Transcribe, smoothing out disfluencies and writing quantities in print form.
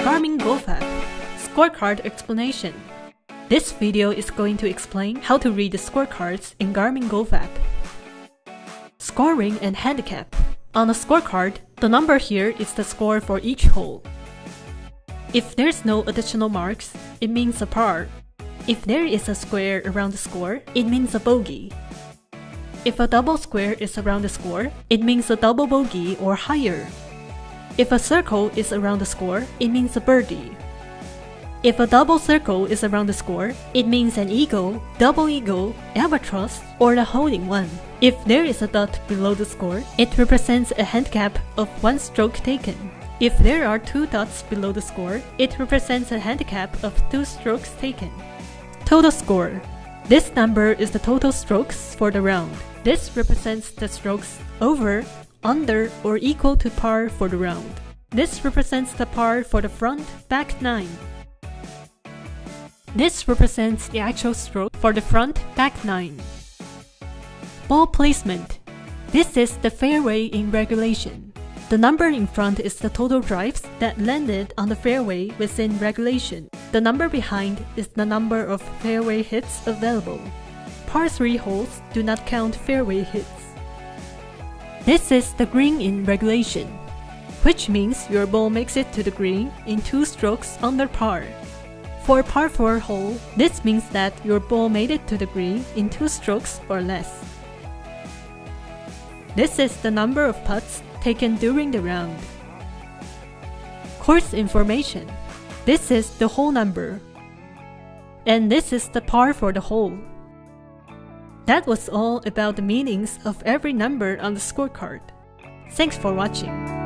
Garmin Golf App, Scorecard explanation. This video is going to explain how to read the scorecards in Garmin Golf App. Scoring and handicap. On a scorecard, the number here is the score for each hole. If there's no additional marks, it means a par. If there is a square around the score, it means a bogey. If a double square is around the score, it means a double bogey or higher. If a circle is around the score, it means a birdie. If a double circle is around the score, it means an eagle, double eagle, albatross, or a hole-in-one. If there is a dot below the score, it represents a handicap of 1 stroke taken. If there are 2 dots below the score, it represents a handicap of 2 strokes taken. Total score. This number is the total strokes for the round. This represents the strokes over, under, or equal to par for the round. This represents the par for the front, back 9. This represents the actual stroke for the front, back 9. Ball placement. This is the fairway in regulation. The number in front is the total drives that landed on the fairway within regulation. The number behind is the number of fairway hits available. Par 3 holes do not count fairway hits. This is the green in regulation, which means your ball makes it to the green in 2 strokes under par. For par 4 hole, this means that your ball made it to the green in 2 strokes or less. This is the number of putts taken during the round. Course information. This is the hole number. And this is the par for the hole. That was all about the meanings of every number on the scorecard. Thanks for watching.